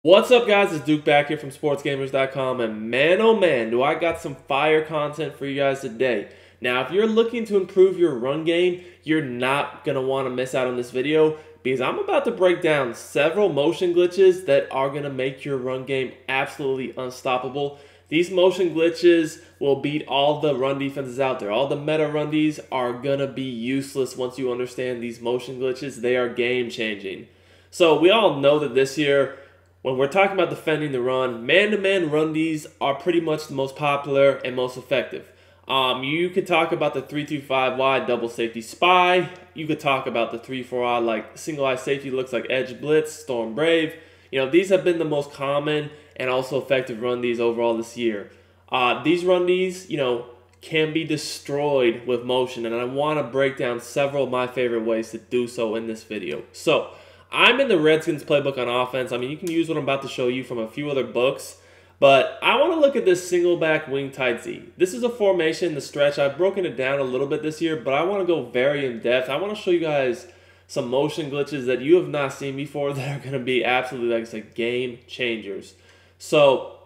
What's up, guys? It's Duke back here from sportsgamers.com, and man, oh man, do I got some fire content for you guys today. Now, if you're looking to improve your run game, you're not going to want to miss out on this video because I'm about to break down several motion glitches that are going to make your run game absolutely unstoppable. These motion glitches will beat all the run defenses out there. All the meta run Ds are going to be useless once you understand these motion glitches. They are game-changing. So we all know that this year, when we're talking about defending the run, man-to-man run Ds are pretty much the most popular and most effective. You could talk about the 3-2-5 wide double safety spy. You could talk about the 3-4 odd like single eye safety looks like edge blitz, storm brave. You know, these have been the most common and also effective run Ds overall this year. These run Ds, can be destroyed with motion, and I want to break down several of my favorite ways to do so in this video. So, I'm in the Redskins playbook on offense. I mean, you can use what I'm about to show you from a few other books, but I want to look at this single back wing tight Z. This is a formation, the stretch. I've broken it down a little bit this year, but I want to go very in depth. I want to show you guys some motion glitches that you have not seen before that are going to be absolutely, like I said, game changers. So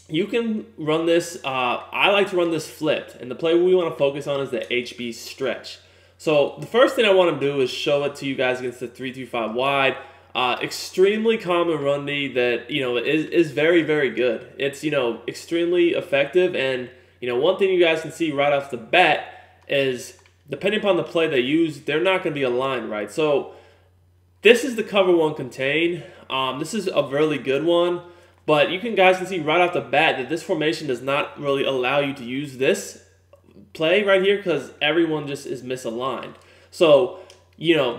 you can run this. I like to run this flipped, and the play we want to focus on is the HB stretch. So the first thing I want to do is show it to you guys against the 3-2-5 wide. Extremely common run D that is very, very good. It's extremely effective, and one thing you guys can see right off the bat is depending upon the play they use, they're not going to be aligned right. So this is the cover one contain. This is a really good one, but guys can see right off the bat that this formation does not really allow you to use this play right here because everyone just is misaligned. So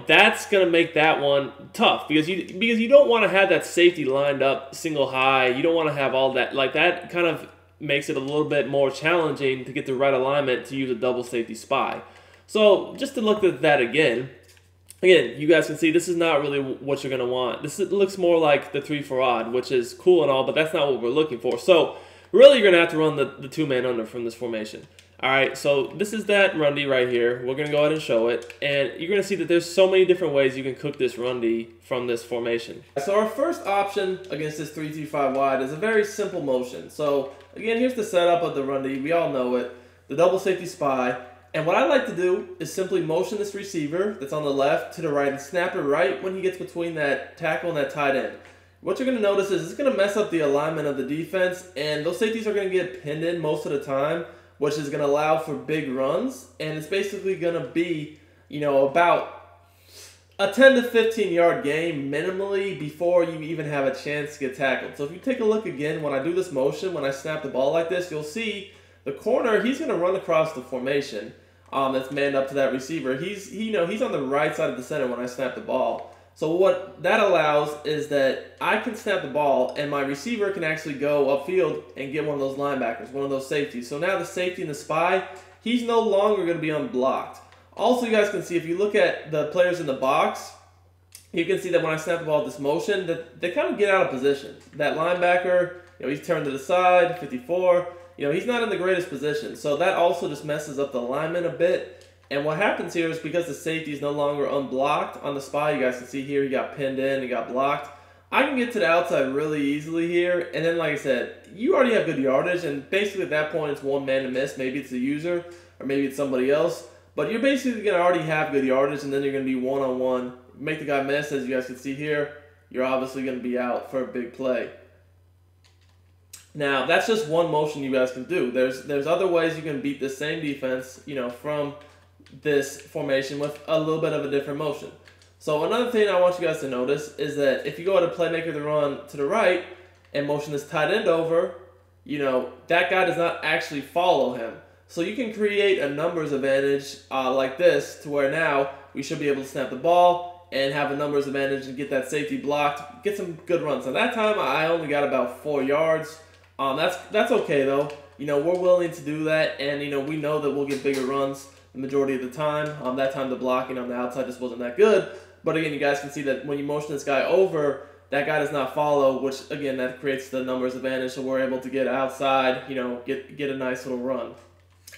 that's gonna make that one tough because you don't want to have that safety lined up single high. You don't want to have all that. Like, that kind of makes it a little bit more challenging to get the right alignment to use a double safety spy. So just to look at that again, you guys can see this is not really what you're gonna want. It looks more like the 3-4 odd, which is cool and all, but that's not what we're looking for. So really, you're gonna have to run the two-man under from this formation. Alright, so this is that run D right here. We're going to go ahead and show it. And you're going to see that there's so many different ways you can cook this run D from this formation. So our first option against this 3-2-5 wide is a very simple motion. So again, here's the setup of the run D. We all know it. The double safety spy. And what I like to do is simply motion this receiver that's on the left to the right and snap it right when he gets between that tackle and that tight end. What you're going to notice is it's going to mess up the alignment of the defense, and those safeties are going to get pinned in most of the time, which is going to allow for big runs, and it's basically going to be, about a 10 to 15 yard game minimally before you even have a chance to get tackled. So if you take a look again, when I do this motion, when I snap the ball like this, you'll see the corner, he's going to run across the formation that's manned up to that receiver. He's on the right side of the center when I snap the ball. So what that allows is that I can snap the ball and my receiver can actually go upfield and get one of those linebackers, one of those safeties. So now the safety and the spy, he's no longer going to be unblocked. Also, you guys can see if you look at the players in the box, you can see that when I snap the ball with this motion, that they kind of get out of position. That linebacker, he's turned to the side, 54, he's not in the greatest position. So that also just messes up the alignment a bit. And what happens here is because the safety is no longer unblocked on the spy, you guys can see here he got pinned in, he got blocked. I can get to the outside really easily here, and then like I said, you already have good yardage, and basically at that point it's one man to miss. Maybe it's the user, or maybe it's somebody else, but you're basically going to already have good yardage, and then you're going to be one-on-one. Make the guy miss, as you guys can see here, you're obviously going to be out for a big play. Now, that's just one motion you guys can do. There's other ways you can beat the same defense, from this formation with a little bit of a different motion. So another thing I want you guys to notice is that if you go to playmaker the run to the right and motion this tight end over, that guy does not actually follow him. So you can create a numbers advantage like this to where now we should be able to snap the ball and have a numbers advantage and get that safety blocked, get some good runs. So that time I only got about 4 yards. That's okay though. We're willing to do that, and we know that we'll get bigger runs the majority of the time. That time the blocking on the outside just wasn't that good. But again, you guys can see that when you motion this guy over, that guy does not follow, which again, that creates the numbers advantage, so we're able to get outside, get a nice little run.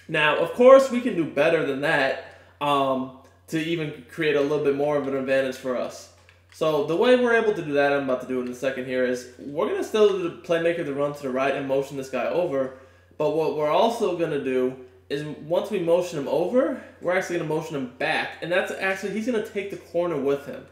Now, of course, we can do better than that to even create a little bit more of an advantage for us. So the way we're able to do that, I'm about to do it in a second here, is we're going to still do the playmaker to run to the right and motion this guy over. But what we're also going to do is once we motion him over, we're actually going to motion him back. And that's actually, he's going to take the corner with him.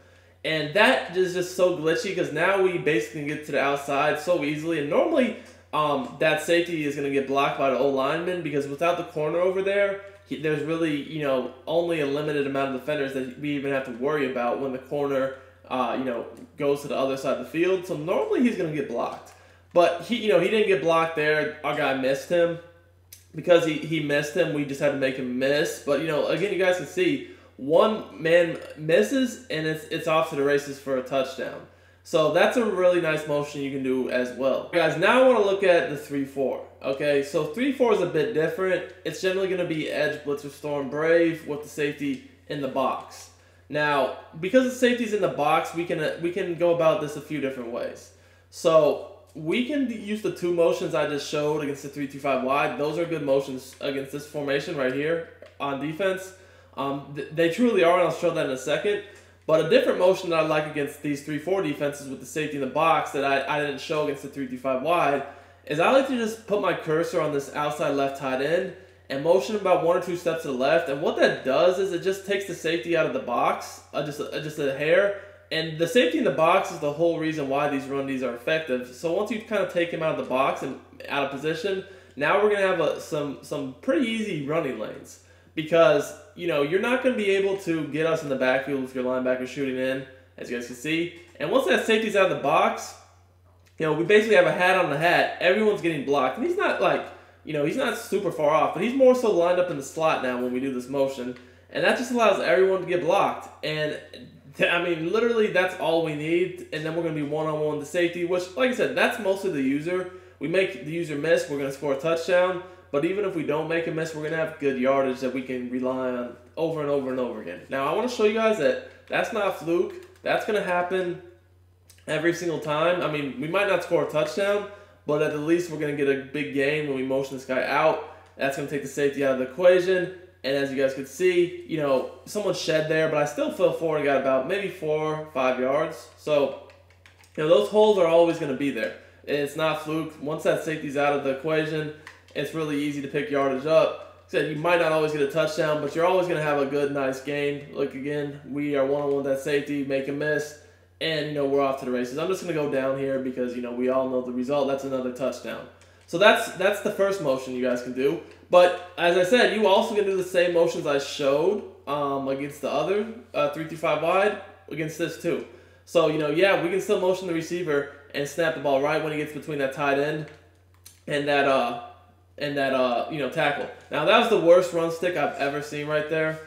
And that is just so glitchy because now we basically get to the outside so easily. And normally that safety is going to get blocked by the O-lineman because without the corner over there, there's really, you know, only a limited amount of defenders that we even have to worry about when the corner, you know, goes to the other side of the field. So normally he's going to get blocked. But he didn't get blocked there. Our guy missed him. Because he missed him, we just had to make him miss. But, you know, again, you guys can see one man misses and it's off to the races for a touchdown. So that's a really nice motion you can do as well. Guys, now I want to look at the 3-4. Okay, so 3-4 is a bit different. It's generally going to be edge, blitzer, storm, brave with the safety in the box. Now, because the safety's in the box, we can go about this a few different ways. So we can use the two motions I just showed against the 3-2-5 wide. Those are good motions against this formation right here on defense. They truly are, and I'll show that in a second. But a different motion that I like against these 3-4 defenses with the safety in the box that I didn't show against the 3-2-5 wide is I like to just put my cursor on this outside left tight end and motion about 1 or 2 steps to the left. And what that does is it just takes the safety out of the box, just a hair. And the safety in the box is the whole reason why these run-Ds are effective. So once you kind of take him out of the box and out of position, now we're going to have some pretty easy running lanes. Because, you know, you're not going to be able to get us in the backfield if your linebacker shooting in, as you guys can see. And once that safety's out of the box, you know, we basically have a hat on the hat. Everyone's getting blocked. And he's not like, you know, he's not super far off, but he's more so lined up in the slot now when we do this motion. And that just allows everyone to get blocked. And I mean, literally, that's all we need. And then we're going to be one-on-one with the safety, which, like I said, that's mostly the user. We make the user miss, we're going to score a touchdown. But even if we don't make a miss, we're going to have good yardage that we can rely on over and over and over again. Now, I want to show you guys that that's not a fluke. That's going to happen every single time. I mean, we might not score a touchdown, but at the least we're going to get a big gain when we motion this guy out. That's going to take the safety out of the equation. And as you guys could see, you know, someone shed there, but I still fell forward and got about maybe 4 or 5 yards. So, you know, those holes are always going to be there. It's not fluke. Once that safety's out of the equation, it's really easy to pick yardage up. Said you might not always get a touchdown, but you're always going to have a good, nice gain. Look again, we are one-on-one with that safety, make a miss, and, you know, we're off to the races. I'm just going to go down here because, you know, we all know the result. That's another touchdown. So that's the first motion you guys can do. But as I said, you also can do the same motions I showed against the other 3-5 wide against this too. So, you know, yeah, we can still motion the receiver and snap the ball right when he gets between that tight end and that you know, tackle. Now, that was the worst run stick I've ever seen right there.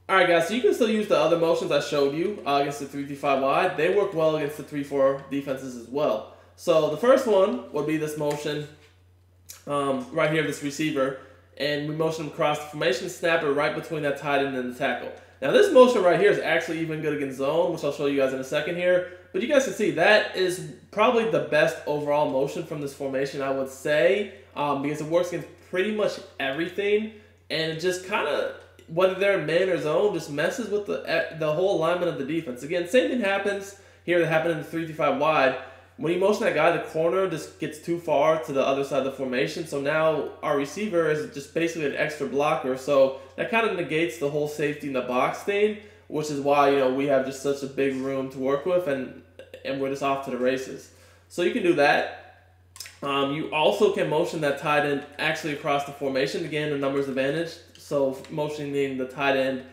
All right, guys, so you can still use the other motions I showed you against the 3-5 wide. They work well against the 3-4 defenses as well. So the first one would be this motion right here, this receiver, and we motion him across the formation, snap it right between that tight end and the tackle. Now, this motion right here is actually even good against zone, which I'll show you guys in a second here. But you guys can see that is probably the best overall motion from this formation, I would say, because it works against pretty much everything, and it just kind of, whether they're in man or zone, just messes with the whole alignment of the defense. Again, same thing happens here that happened in the 3-5 wide. When you motion that guy, the corner just gets too far to the other side of the formation. So now our receiver is just basically an extra blocker. So that kind of negates the whole safety in the box thing, which is why, you know, we have just such a big room to work with, and we're just off to the races. So you can do that. You also can motion that tight end actually across the formation. Again, the numbers advantage. So motioning the tight end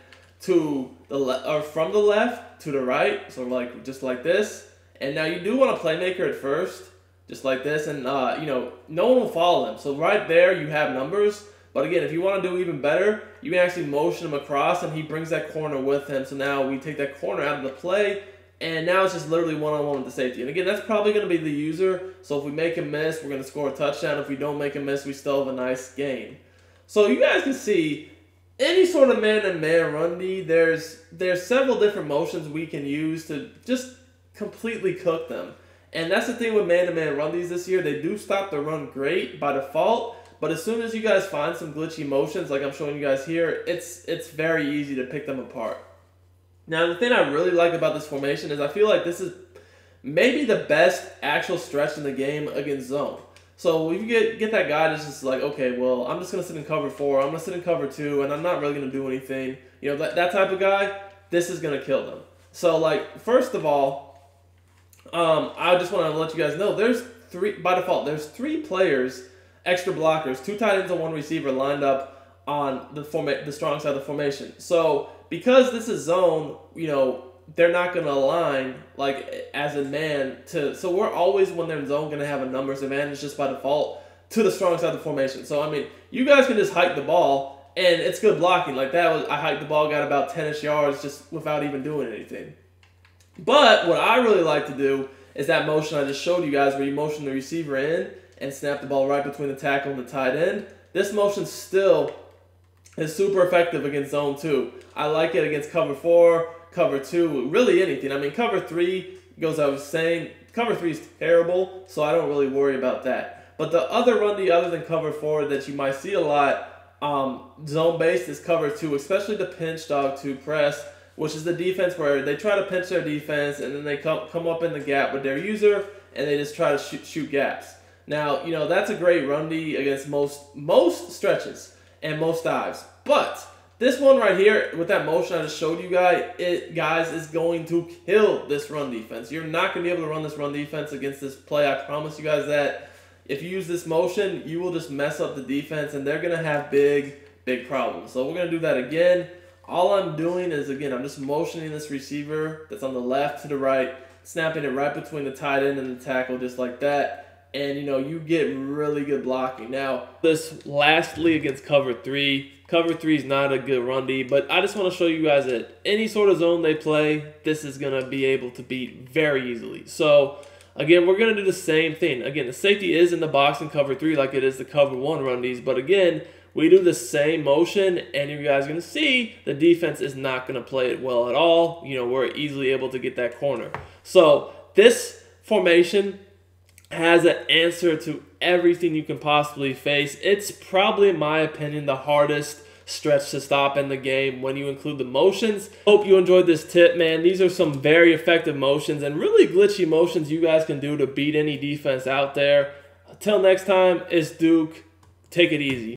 to the or from the left to the right. So like just like this. And now you do want a playmaker at first, just like this, and you know, no one will follow them. So right there you have numbers. But again, if you want to do even better, you can actually motion him across, and he brings that corner with him. So now we take that corner out of the play, and now it's just literally one-on-one with the safety. And again, that's probably going to be the user. So if we make him miss, we're going to score a touchdown. If we don't make him miss, we still have a nice gain. So you guys can see any sort of man-to-man run D, there's several different motions we can use to just completely cook them. And that's the thing with man-to-man run Ds this year. They do stop the run great by default, but as soon as you guys find some glitchy motions like I'm showing you guys here, it's very easy to pick them apart. Now, the thing I really like about this formation is I feel like this is maybe the best actual stretch in the game against zone. So if you get that guy that's just like, okay, well, I'm just going to sit in cover 4, I'm going to sit in cover 2, and I'm not really going to do anything. You know, that type of guy, this is going to kill them. So, like, first of all, I just want to let you guys know, by default, there's 3 players, extra blockers, 2 tight ends and 1 receiver lined up on the strong side of the formation. So, because this is zone, you know, they're not going to align like as a man to. So we're always, when they're in zone, going to have a numbers advantage just by default to the strong side of the formation. So I mean, you guys can just hike the ball and it's good blocking. Like that was, I hiked the ball, got about 10-ish yards just without even doing anything. But what I really like to do is that motion I just showed you guys, where you motion the receiver in and snap the ball right between the tackle and the tight end. This motion still is super effective against zone 2. I like it against cover 4. Cover 2, really anything. I mean, cover 3 goes, I was saying, cover 3 is terrible, so I don't really worry about that. But the other run D other than cover 4 that you might see a lot, zone-based, is cover 2, especially the pinch dog 2 press, which is the defense where they try to pinch their defense and then they come up in the gap with their user and they just try to shoot gaps. Now, you know, that's a great run D against most stretches and most dives. But this one right here, with that motion I just showed you guys, is going to kill this run defense. You're not going to be able to run this run defense against this play. I promise you guys that. If you use this motion, you will just mess up the defense, and they're going to have big problems. So we're going to do that again. All I'm doing is, again, I'm just motioning this receiver that's on the left to the right, snapping it right between the tight end and the tackle, just like that. And, you know, you get really good blocking. Now, this lastly against cover 3. Cover 3 is not a good run D, but I just want to show you guys that any sort of zone they play, this is going to be able to beat very easily. So, again, we're going to do the same thing. Again, the safety is in the box in cover 3 like it is the cover 1 run Ds, but again, we do the same motion, and you guys are going to see the defense is not going to play it well at all. You know, we're easily able to get that corner. So, this formation has an answer to everything you can possibly face. It's probably, in my opinion, the hardest stretch to stop in the game when you include the motions. Hope you enjoyed this tip, man. These are some very effective motions and really glitchy motions you guys can do to beat any defense out there. Until next time, it's Duke. Take it easy.